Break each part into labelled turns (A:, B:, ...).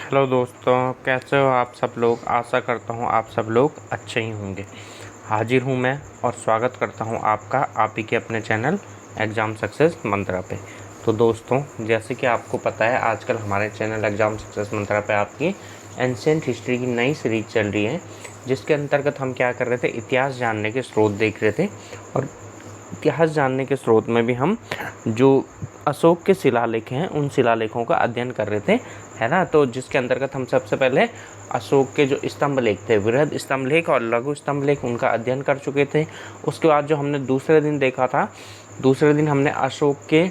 A: Hello दोस्तों, कैसे हो आप सब लोग। आशा करता हूँ आप सब लोग अच्छे ही होंगे। हाजिर हूँ मैं और स्वागत करता हूँ आपका आप ही के अपने चैनल एग्ज़ाम सक्सेस मंत्रा पे। तो दोस्तों, जैसे कि आपको पता है, आजकल हमारे चैनल एग्ज़ाम सक्सेस मंत्रा पे आपकी एंशिएंट हिस्ट्री की नई सीरीज चल रही है, जिसके अंतर्गत हम क्या कर रहे थे, इतिहास जानने के स्रोत देख रहे थे। और इतिहास जानने के स्रोत में भी हम जो अशोक के शिलालेख हैं उन शिलालेखों का अध्ययन कर रहे थे, है ना। तो जिसके अंतर्गत हम सबसे पहले अशोक के जो स्तंभ लेख थे, वृहद स्तंभ लेख और लघु स्तंभ लेख, उनका अध्ययन कर चुके थे। उसके बाद जो हमने दूसरे दिन देखा था, दूसरे दिन हमने अशोक के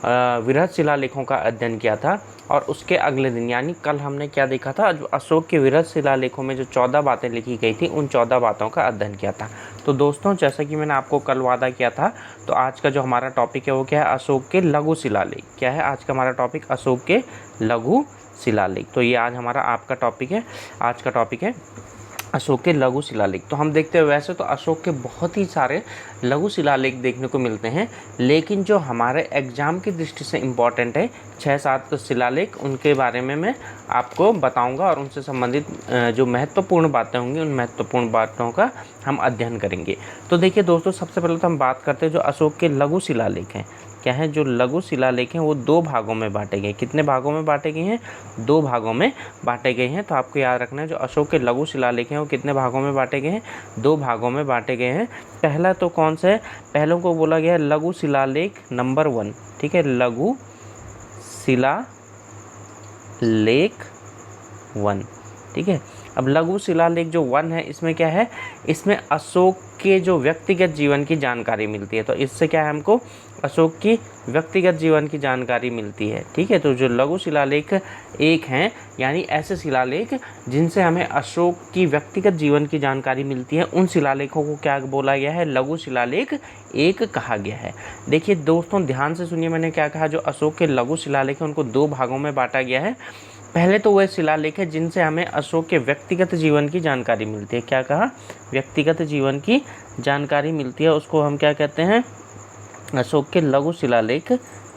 A: वृहद शिलालेखों का अध्ययन किया था। और उसके अगले दिन यानी कल हमने क्या देखा था, जो अशोक के वृहद शिलालेखों में जो 14 बातें लिखी गई थी, उन 14 बातों का अध्ययन किया था। तो दोस्तों, जैसा कि मैंने आपको कल वादा किया था, तो आज का जो हमारा टॉपिक है वो क्या है, अशोक के लघु शिलालेख। क्या है आज का हमारा टॉपिक, अशोक के लघु शिलालेख। तो ये आज हमारा आपका टॉपिक है, आज का टॉपिक है अशोक के लघु शिलालेख। तो हम देखते हैं, वैसे तो अशोक के बहुत ही सारे लघु शिलालेख देखने को मिलते हैं, लेकिन जो हमारे एग्जाम की दृष्टि से इम्पॉर्टेंट है 6-7 शिलालेख, उनके बारे में मैं आपको बताऊंगा और उनसे संबंधित जो महत्वपूर्ण बातें होंगी, उन महत्वपूर्ण बातों का हम अध्ययन करेंगे। तो देखिए दोस्तों, सबसे पहले तो हम बात करते हैं जो अशोक के लघु शिलालेख हैं। क्या है, जो लघु शिलालेख हैं वो 2 भागों में बांटे गए। कितने भागों में बांटे गए हैं, 2 भागों में बांटे गए हैं। तो आपको याद रखना है, जो अशोक के लघु शिलालेख हैं वो कितने भागों में बांटे गए हैं, 2 भागों में बांटे गए हैं। पहला तो कौन सा है, पहलों को बोला गया है लघु शिलालेख नंबर 1। ठीक है, लघु शिलालेख 1। ठीक है, अब लघु शिलालेख जो 1 है, इसमें क्या है, इसमें अशोक के जो व्यक्तिगत जीवन की जानकारी मिलती है। तो इससे क्या है, हमको अशोक की व्यक्तिगत जीवन की जानकारी मिलती है। ठीक है, तो जो लघु शिलालेख 1 हैं, यानी ऐसे शिलालेख जिनसे हमें अशोक की व्यक्तिगत जीवन की जानकारी मिलती है, उन शिलालेखों को क्या बोला गया है, लघु शिलालेख 1 कहा गया है। देखिए दोस्तों, ध्यान से सुनिए, मैंने क्या कहा, जो अशोक के लघु शिलालेख हैं उनको 2 भागों में बांटा गया है। पहले तो वह शिलालेख है जिनसे हमें अशोक के व्यक्तिगत जीवन की जानकारी मिलती है। क्या कहा, व्यक्तिगत जीवन की जानकारी मिलती है, उसको हम क्या कहते हैं, अशोक के लघु शिलालेख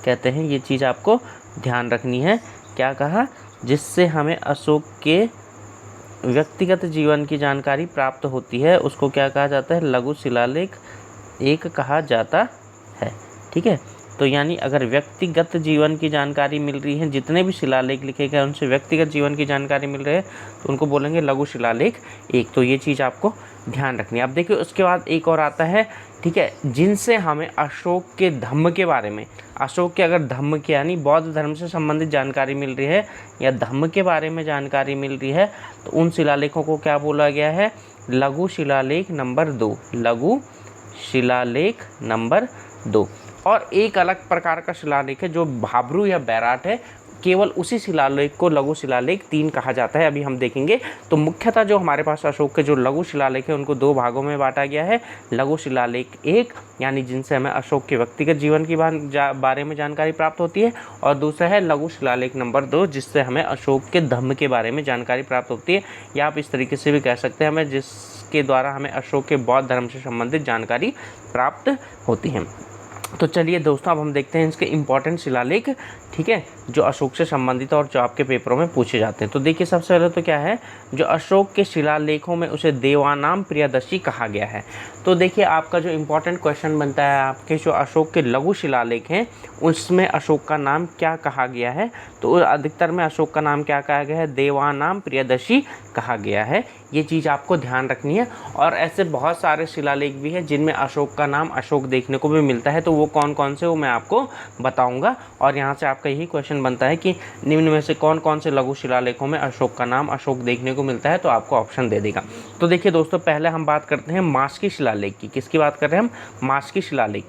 A: कहते हैं। ये चीज़ आपको ध्यान रखनी है। क्या कहा, जिससे हमें अशोक के व्यक्तिगत जीवन की जानकारी प्राप्त होती है, उसको क्या कहा जाता है, लघु शिलालेख 1 कहा जाता है। ठीक है, तो यानी अगर व्यक्तिगत जीवन की जानकारी मिल रही है, जितने भी शिलालेख लिखे गए उनसे व्यक्तिगत जीवन की जानकारी मिल रही है, तो उनको बोलेंगे लघु शिलालेख 1। तो ये चीज़ आपको ध्यान रखनी है। अब देखिए, उसके बाद एक और आता है, ठीक है, जिनसे हमें अशोक के धम्म के बारे में, अशोक के अगर धम्म के यानी बौद्ध धर्म से संबंधित जानकारी मिल रही है या धम्म के बारे में जानकारी मिल रही है, तो उन शिलालेखों को क्या बोला गया है, लघु शिलालेख नंबर 2। लघु शिलालेख नंबर 2। और एक अलग प्रकार का शिलालेख है जो भाब्रू या बैराट है, केवल उसी शिलालेख को लघु शिलालेख 3 कहा जाता है। अभी हम देखेंगे। तो मुख्यतः जो हमारे पास अशोक के जो लघु शिलालेख है उनको 2 भागों में बांटा गया है। लघु शिलालेख 1 यानी जिनसे हमें अशोक के व्यक्तिगत जीवन की बारे में जानकारी प्राप्त होती है, और दूसरा है लघु शिलालेख नंबर 2 जिससे हमें अशोक के धम्म के बारे में जानकारी प्राप्त होती है, या आप इस तरीके से भी कह सकते हैं, हमें जिसके द्वारा हमें अशोक के बौद्ध धर्म से संबंधित जानकारी प्राप्त होती है। तो चलिए दोस्तों, अब हम देखते हैं इसके इम्पॉर्टेंट शिलालेख, ठीक है, जो अशोक से संबंधित और जो आपके पेपरों में पूछे जाते हैं। तो देखिए, सबसे पहले तो क्या है, जो अशोक के शिलालेखों में उसे देवानाम प्रियदर्शी कहा गया है। तो देखिए, आपका जो इम्पोर्टेंट क्वेश्चन बनता है, आपके जो अशोक के लघु शिलालेख हैं उसमें अशोक का नाम क्या कहा गया है, तो अधिकतर में अशोक का नाम क्या कहा गया है, देवानाम प्रियदर्शी कहा गया है। ये चीज़ आपको ध्यान रखनी है। और ऐसे बहुत सारे शिलालेख भी हैं जिनमें अशोक का नाम अशोक देखने को भी मिलता है, तो वो कौन कौन से, वो मैं आपको बताऊंगा। और यहाँ से आपका यही क्वेश्चन बनता है कि निम्न में से कौन कौन से लघु शिलालेखों में अशोक का नाम अशोक देखने को मिलता है, तो आपको ऑप्शन दे देगा। तो देखिए दोस्तों, पहले हम बात करते हैं मास्की शिलालेख की। किसकी बात कर रहे हैं हम, मास्की शिलालेख।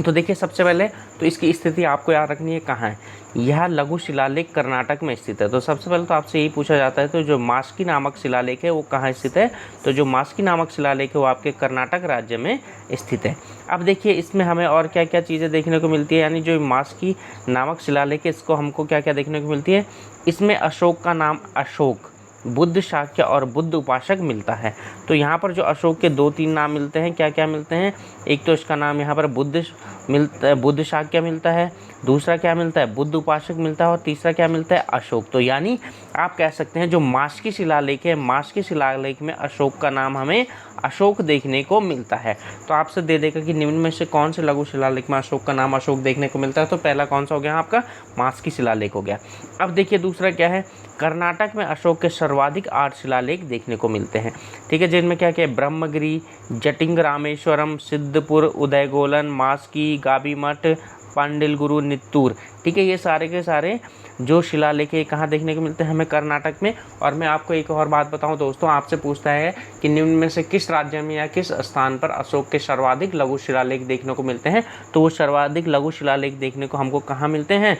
A: तो देखिए, सबसे पहले तो इसकी स्थिति आपको याद रखनी है कहाँ है, यह लघु शिलालेख कर्नाटक में स्थित है। तो सबसे पहले तो आपसे यही पूछा जाता है, तो जो मास्की नामक शिलालेख है वो कहाँ स्थित है, तो जो मास्की नामक शिलालेख है वो आपके कर्नाटक राज्य में स्थित है। अब देखिए, इसमें हमें और क्या क्या चीज़ें देखने को मिलती है, यानी जो मास्की नामक शिलालेख है इसको हमको क्या क्या देखने को मिलती है, इसमें अशोक का नाम अशोक बुद्ध शाक्य और बुद्ध उपासक मिलता है। तो यहाँ पर जो अशोक के 2-3 नाम मिलते हैं, क्या क्या मिलते हैं, एक तो इसका नाम यहाँ पर बुद्ध शाक्य मिलता है, दूसरा क्या मिलता है, बुद्ध उपासक मिलता है, और तीसरा क्या मिलता है, अशोक। तो यानी आप कह सकते हैं जो मास्की शिलालेख है, मास्की शिलालेख में अशोक का नाम हमें अशोक देखने को मिलता है। तो आपसे दे देगा कि निम्न में से कौन से लघु शिलालेख में अशोक का नाम अशोक देखने को मिलता है। तो पहला कौन सा हो गया आपका, मास्की शिलालेख हो गया। अब देखिए दूसरा क्या है, कर्नाटक में अशोक के सर्वाधिक 8 शिलालेख देखने को मिलते हैं। ठीक है, जिनमें क्या क्या है, ब्रह्मगिरी, जटिंग रामेश्वरम, सिद्धपुर, उदयगोलन, मास्की, गाबीमठ, पांडिलगुरु, नित्तूर। ठीक है, ये सारे के सारे जो शिलालेख है कहाँ देखने को मिलते हैं, हमें कर्नाटक में। और मैं आपको एक और बात बताऊं दोस्तों, आपसे पूछता है कि निम्न में से किस राज्य में या किस स्थान पर अशोक के सर्वाधिक लघु शिलालेख देखने को मिलते हैं। तो वो सर्वाधिक लघु शिलालेख देखने को हमको कहाँ मिलते हैं,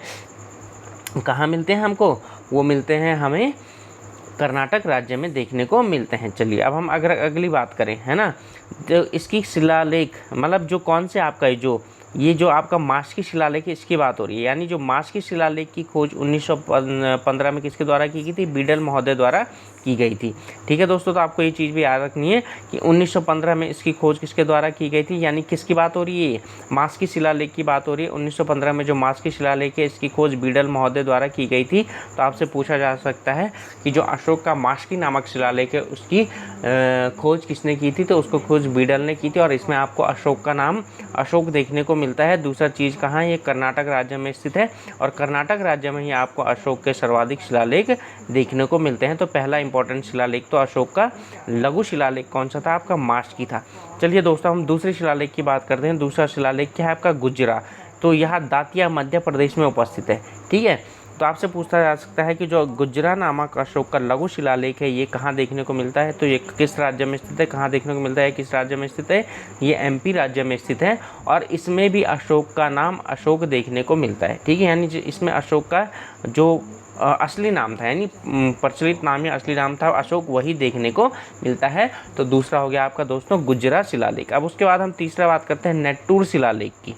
A: हमको वो मिलते हैं हमें कर्नाटक राज्य में देखने को मिलते हैं। चलिए अब हम अगर अगली बात करें, है ना, तो इसकी शिलालेख मतलब जो कौन से आपका ये जो आपका मास्की शिलालेख है इसकी बात हो रही है। यानी जो मास्की शिलालेख की खोज 1915 में किसके द्वारा की गई थी, बीडल महोदय द्वारा की गई थी। ठीक है दोस्तों, तो आपको ये चीज़ भी याद रखनी है कि 1915 में इसकी खोज किसके द्वारा की गई थी, यानी किसकी बात हो रही है, मास्की शिलालेख की बात हो रही है। 1915 में जो मास्की शिलालेख है इसकी खोज बीडल महोदय द्वारा की गई थी। तो आपसे पूछा जा सकता है कि जो अशोक का मास्की नामक शिलालेख है उसकी खोज किसने की थी, तो उसको खोज बीडल ने की थी। और इसमें आपको अशोक का नाम अशोक देखने को मिलता है। दूसरा चीज़ कहाँ है, ये कर्नाटक राज्य में स्थित है, और कर्नाटक राज्य में ही आपको अशोक के सर्वाधिक शिलालेख देखने को मिलते हैं। तो पहला इंपॉर्टेंट शिलालेख तो अशोक का लघु शिलालेख कौन सा था, आपका मास्की था। चलिए दोस्तों हम दूसरे शिलालेख की बात करते हैं। दूसरा शिलालेख क्या है आपका, गुजरा। तो यह दातिया मध्य प्रदेश में उपस्थित है। ठीक है, तो आपसे पूछा जा सकता है कि जो गुजरा नामक अशोक का लघु शिलालेख है ये कहाँ देखने को मिलता है, तो ये किस राज्य में स्थित है, कहाँ देखने को मिलता है, किस राज्य में स्थित है, ये एमपी राज्य में स्थित है। और इसमें भी अशोक का नाम अशोक देखने को मिलता है। ठीक है, यानी इसमें अशोक का जो असली नाम था, यानी प्रचलित नाम या असली नाम था अशोक, वही देखने को मिलता है। तो दूसरा हो गया आपका दोस्तों गुजरा शिलालेख। अब उसके बाद हम तीसरा बात करते हैं नेट्टूर शिलालेख की।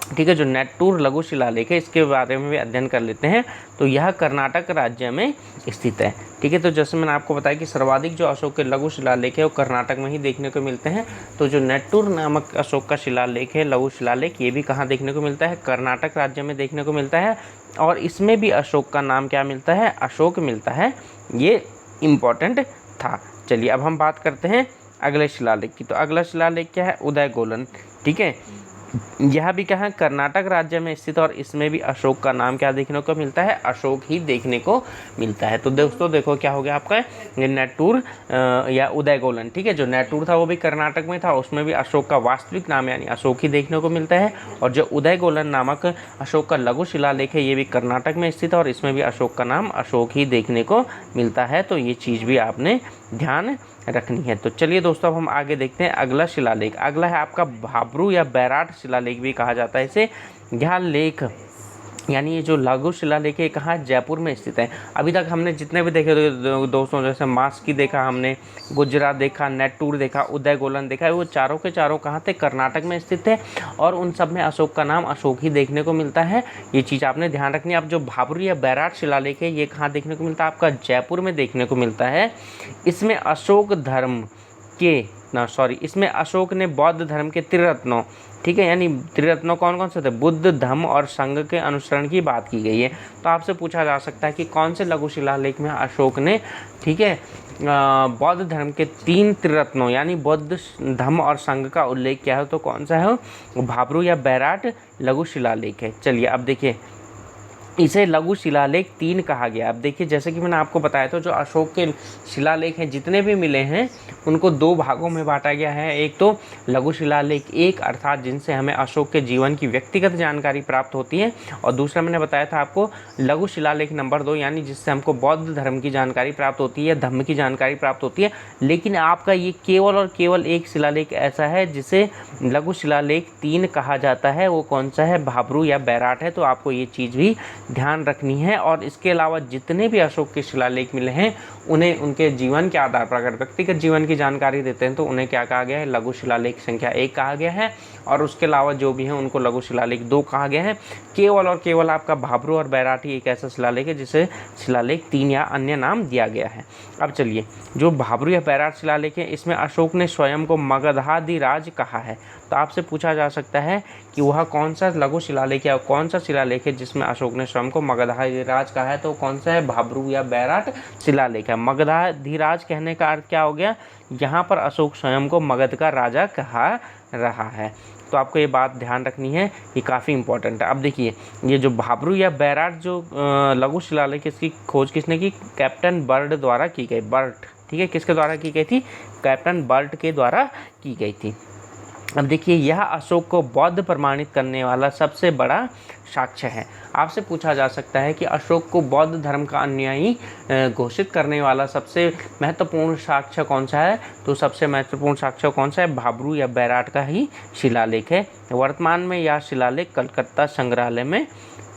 A: ठीक है, जो नेट्टूर लघु शिलालेख है इसके बारे में भी अध्ययन कर लेते हैं। तो यह कर्नाटक राज्य में स्थित है। ठीक है, तो जैसे मैंने आपको बताया कि सर्वाधिक जो अशोक के लघु शिलालेख है वो कर्नाटक में ही देखने को मिलते हैं। तो जो नेट्टूर नामक अशोक का शिलालेख है, लघु शिलालेख, ये भी कहाँ देखने को मिलता है, कर्नाटक राज्य में देखने को मिलता है। और इसमें भी अशोक का नाम क्या मिलता है, अशोक मिलता है। ये इम्पॉर्टेंट था। चलिए अब हम बात करते हैं अगले शिलालेख की। तो अगला शिलालेख क्या है, उदयगोलन। ठीक है, यह भी क्या है, कर्नाटक राज्य में स्थित, और इसमें भी अशोक का नाम क्या देखने को मिलता है, अशोक ही देखने को मिलता है। तो दोस्तों देखो क्या हो गया आपका नेट्टूर या उदयगोलन। ठीक है, जो नेट्टूर था वो भी कर्नाटक में था, उसमें भी अशोक का वास्तविक नाम यानी अशोक ही देखने को मिलता है। और जो उदयगोलन नामक अशोक का लघु शिलालेख है ये भी कर्नाटक में स्थित है, और इसमें भी अशोक का नाम अशोक ही देखने को मिलता है। तो ये चीज़ भी आपने ध्यान रखनी है। तो चलिए दोस्तों अब हम आगे देखते हैं अगला शिलालेख। अगला है आपका भाब्रू या बैराट शिलालेख भी कहा जाता है इसे। यह लेख यानी ये जो लघु शिलालेख है कहाँ, जयपुर में स्थित है। अभी तक हमने जितने भी देखे दोस्तों, जैसे मास्की देखा हमने, गुजरा देखा, नेट्टूर देखा, उदयगोलन देखा, वो चारों के चारों कहाँ थे, कर्नाटक में स्थित थे। और उन सब में अशोक का नाम अशोक ही देखने को मिलता है। ये चीज़ आपने ध्यान रखनी है। अब जो भाब्रू या बैराट शिलालेख है ये कहाँ देखने को मिलता है, आपका जयपुर में देखने को मिलता है। इसमें अशोक धर्म के इसमें अशोक ने बौद्ध धर्म के त्रिरत्नों, ठीक है, यानी त्रिरत्नों कौन कौन से थे, बुद्ध, धम्म और संघ के अनुसरण की बात की गई है। तो आपसे पूछा जा सकता है कि कौन से लघु शिलालेख में अशोक ने, ठीक है, बौद्ध धर्म के 3 त्रिरत्नों यानी बुद्ध, धम्म और संघ का उल्लेख किया है। तो कौन सा है, भाब्रू या बैराट लघु शिलालेख है। चलिए अब देखिए, इसे लघु शिलालेख 3 कहा गया। अब देखिए जैसे कि मैंने आपको बताया था, जो अशोक के शिलालेख हैं जितने भी मिले हैं उनको 2 भागों में बांटा गया है। एक तो लघु शिलालेख 1 अर्थात जिनसे हमें अशोक के जीवन की व्यक्तिगत जानकारी प्राप्त होती है, और दूसरा मैंने बताया था आपको लघु शिलालेख नंबर 2 यानी जिससे हमको बौद्ध धर्म की जानकारी प्राप्त होती है, धम्म की जानकारी प्राप्त होती है। लेकिन आपका ये केवल और केवल एक शिलालेख ऐसा है जिसे लघु शिलालेख 3 कहा जाता है। वो कौन सा है, भाब्रू या बैराट है। तो आपको ये चीज़ भी ध्यान रखनी है। और इसके अलावा जितने भी अशोक के शिलालेख मिले हैं उन्हें उनके जीवन के आधार पर, अगर व्यक्तिगत जीवन की जानकारी देते हैं तो उन्हें क्या कहा गया है, लघु शिलालेख संख्या 1 कहा गया है। और उसके अलावा जो भी हैं उनको लघु शिलालेख 2 कहा गया है। केवल और केवल आपका भाब्रू और बैराटी एक ऐसा शिलालेख है जिसे शिलालेख 3 या अन्य नाम दिया गया है। अब चलिए, जो भाब्रू या बैराट शिलालेख है इसमें अशोक ने स्वयं को मगधाधिराज कहा है। तो आपसे पूछा जा सकता है कि वह कौन सा लघु शिलालेख या कौन सा शिलालेख है जिसमें अशोक ने स्वयं को मगधाधिराज कहा है, तो कौन सा है, भाब्रू या बैराट शिलालेख है। मगधाधिराज कहने का अर्थ क्या हो गया, यहाँ पर अशोक स्वयं को मगध का राजा कहा रहा है। तो आपको ये बात ध्यान रखनी है, ये काफ़ी इंपॉर्टेंट है। अब देखिए, ये जो भाब्रू या बैराट जो लघु शिलालेख, इसकी खोज किसने की, कैप्टन बर्ड द्वारा की गई। बर्ट, ठीक है, किसके द्वारा की गई थी, कैप्टन बर्ट के द्वारा की गई थी। अब देखिए, यह अशोक को बौद्ध प्रमाणित करने वाला सबसे बड़ा साक्ष्य है। आपसे पूछा जा सकता है कि अशोक को बौद्ध धर्म का अनुयायी घोषित करने वाला सबसे महत्वपूर्ण साक्ष्य कौन सा है, तो सबसे महत्वपूर्ण साक्ष्य कौन सा है, भाब्रू या बैराट का ही शिलालेख है। वर्तमान में यह शिलालेख कलकत्ता संग्रहालय में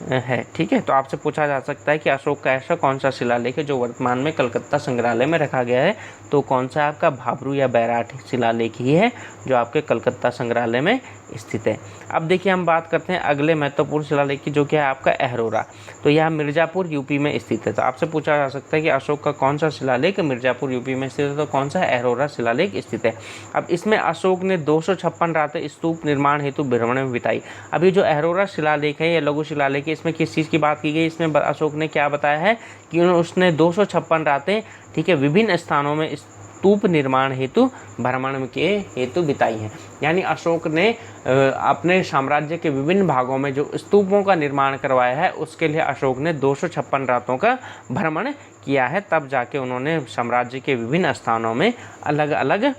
A: है। ठीक है, तो आपसे पूछा जा सकता है कि अशोक का ऐसा कौन सा शिलालेख है जो वर्तमान में कलकत्ता संग्रहालय में रखा गया है, तो कौन सा आपका भाब्रू या बैराट शिलालेख ही है जो आपके कलकत्ता संग्रहालय में स्थित है। अब देखिए, हम बात करते हैं अगले महत्वपूर्ण शिलालेख की, जो कि है आपका अहरोरा। तो यह मिर्ज़ापुर यूपी में स्थित है। तो आपसे पूछा जा सकता है कि अशोक का कौन सा शिलालेख मिर्ज़ापुर यूपी में स्थित है, तो कौन सा अहरोरा शिलालेख स्थित है। अब इसमें अशोक ने 256 रातें स्तूप निर्माण हेतु भ्रमण में बिताई। अभी जो अहरोरा शिलालेख है या लघु शिलालेख है, इसमें किस चीज़ की बात की गई, इसमें अशोक ने क्या बताया है कि उसने 256 रातें, ठीक है, विभिन्न स्थानों में स्तूप निर्माण हेतु भ्रमण के हेतु बिताई हैं। यानी अशोक ने अपने साम्राज्य के विभिन्न भागों में जो स्तूपों का निर्माण करवाया है उसके लिए अशोक ने 256 रातों का भ्रमण किया है। तब जाके उन्होंने साम्राज्य के विभिन्न स्थानों में अलग अलग,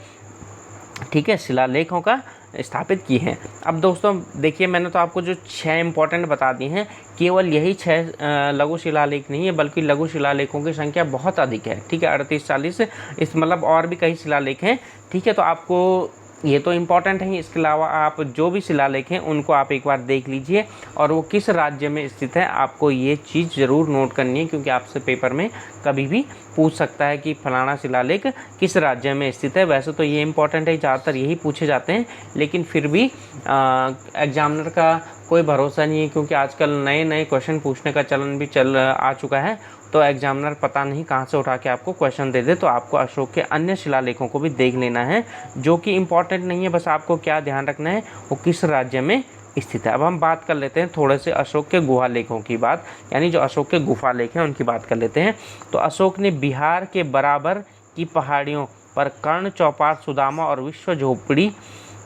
A: ठीक है, शिलालेखों का स्थापित की हैं। अब दोस्तों देखिए, मैंने तो आपको जो 6 इंपॉर्टेंट बता दी हैं, केवल यही 6 लघु शिलालेख नहीं है, बल्कि लघु शिलालेखों की संख्या बहुत अधिक है। ठीक है, 38-40 इस मतलब और भी कई शिलालेख हैं। ठीक है, तो आपको ये तो इम्पॉर्टेंट है। इसके अलावा आप जो भी शिलालेख हैं उनको आप एक बार देख लीजिए, और वो किस राज्य में स्थित है आपको ये चीज़ ज़रूर नोट करनी है, क्योंकि आपसे पेपर में कभी भी पूछ सकता है कि फलाना शिलालेख किस राज्य में स्थित है। वैसे तो ये इम्पॉर्टेंट है, ज़्यादातर यही पूछे जाते हैं, लेकिन फिर भी एग्जामिनर का कोई भरोसा नहीं है, क्योंकि आजकल नए नए क्वेश्चन पूछने का चलन भी आ चुका है। तो एग्जामिनर पता नहीं कहाँ से उठा के आपको क्वेश्चन दे दे। तो आपको अशोक के अन्य शिलालेखों को भी देख लेना है, जो कि इम्पॉर्टेंट नहीं है, बस आपको क्या ध्यान रखना है वो किस राज्य में स्थित है। अब हम बात कर लेते हैं थोड़े से अशोक के गुहा लेखों की बात, यानी जो अशोक के गुफा लेख हैं उनकी बात कर लेते हैं। तो अशोक ने बिहार के बराबर की पहाड़ियों पर कर्ण, चौपाट, सुदामा और विश्व झोपड़ी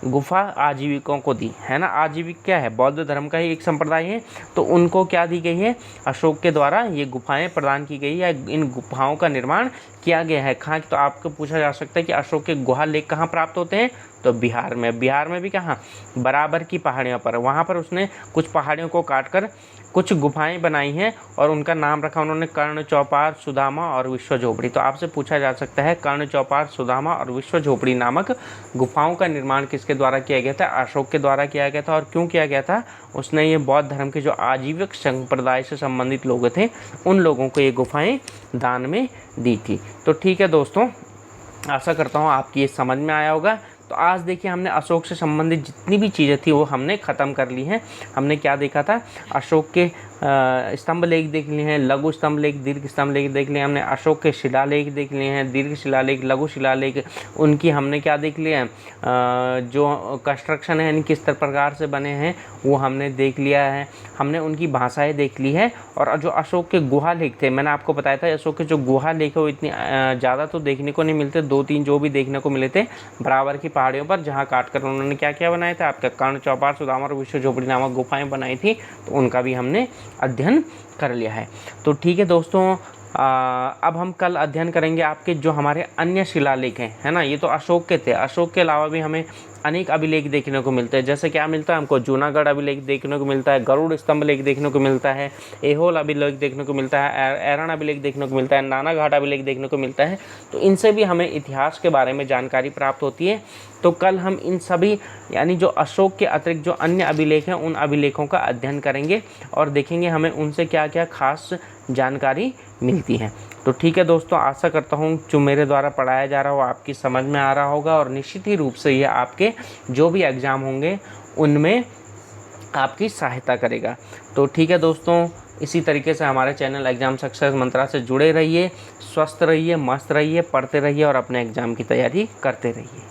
A: गुफा आजीविकों को दी है ना। आजीविक क्या है, बौद्ध धर्म का ही एक संप्रदाय है। तो उनको क्या दी गई है, अशोक के द्वारा ये गुफाएं प्रदान की गई है, इन गुफाओं का निर्माण किया गया है। कहाँ, तो आपको पूछा जा सकता है कि अशोक के गुहा लेख कहाँ प्राप्त होते हैं, तो बिहार में। बिहार में भी कहाँ, बराबर की पहाड़ियों पर। वहाँ पर उसने कुछ पहाड़ियों को काटकर कुछ गुफाएं बनाई हैं और उनका नाम रखा उन्होंने कर्ण, चौपाट, सुदामा और विश्व झोपड़ी। तो आपसे पूछा जा सकता है कर्ण, चौपाट, सुदामा और विश्व झोपड़ी नामक गुफाओं का निर्माण किसके द्वारा किया गया था, अशोक के द्वारा किया गया था। और क्यों किया गया था, उसने ये बौद्ध धर्म के जो आजीविक संप्रदाय से संबंधित लोग थे उन लोगों को ये गुफाएं दान में दी थी। तो ठीक है दोस्तों, आशा करता हूँ आपकी ये समझ में आया होगा। तो आज देखिए, हमने अशोक से संबंधित जितनी भी चीज़ें थी वो हमने ख़त्म कर ली हैं। हमने क्या देखा था, अशोक के स्तंभ लेख देख लिए हैं, लघु स्तंभ लेख, दीर्घ स्तंभ लेख देख लिए, हमने अशोक के शिलालेख देख लिए हैं, दीर्घ शिलालेख, लघु शिलालेख, उनकी हमने क्या देख लिया है, जो कंस्ट्रक्शन है यानी किस प्रकार से बने हैं वो हमने देख लिया है। हमने उनकी भाषाएं देख ली है। और जो अशोक के गुहा लेख थे, मैंने आपको बताया था अशोक के जो गुहा लेख है वो इतनी ज़्यादा तो देखने को नहीं मिलते, 2-3 जो भी देखने को मिले थे बराबर की पहाड़ियों पर, जहाँ काट कर उन्होंने क्या क्या बनाया था, आपका कर्ण, चौपाट, सुदामा और विश्व झोपड़ी नामक गुफाएं बनाई थी। तो उनका भी हमने अध्ययन कर लिया है। तो ठीक है दोस्तों, अब हम कल अध्ययन करेंगे आपके जो हमारे अन्य शिलालेख हैं, है ना। ये तो अशोक के थे, अशोक के अलावा भी हमें अनेक अभिलेख देखने को मिलते हैं। जैसे क्या मिलता है हमको, जूनागढ़ अभिलेख देखने को मिलता है, गरुड़ स्तंभ लेख देखने को मिलता है, एहोल अभिलेख देखने को मिलता है, ऐरण अभिलेख देखने को मिलता है, नाना घाट अभिलेख देखने को मिलता है। तो इनसे भी हमें इतिहास के बारे में जानकारी प्राप्त होती है। तो कल हम इन सभी यानी जो अशोक के अतिरिक्त जो अन्य अभिलेख हैं उन अभिलेखों का अध्ययन करेंगे और देखेंगे हमें उनसे क्या क्या खास जानकारी मिलती है। तो ठीक है दोस्तों, आशा करता हूँ जो मेरे द्वारा पढ़ाया जा रहा हो आपकी समझ में आ रहा होगा और निश्चित ही रूप से ये आपके जो भी एग्ज़ाम होंगे उनमें आपकी सहायता करेगा। तो ठीक है दोस्तों, इसी तरीके से हमारे चैनल एग्ज़ाम सक्सेस मंत्रा से जुड़े रहिए, स्वस्थ रहिए, मस्त रहिए, पढ़ते रहिए और अपने एग्ज़ाम की तैयारी करते रहिए।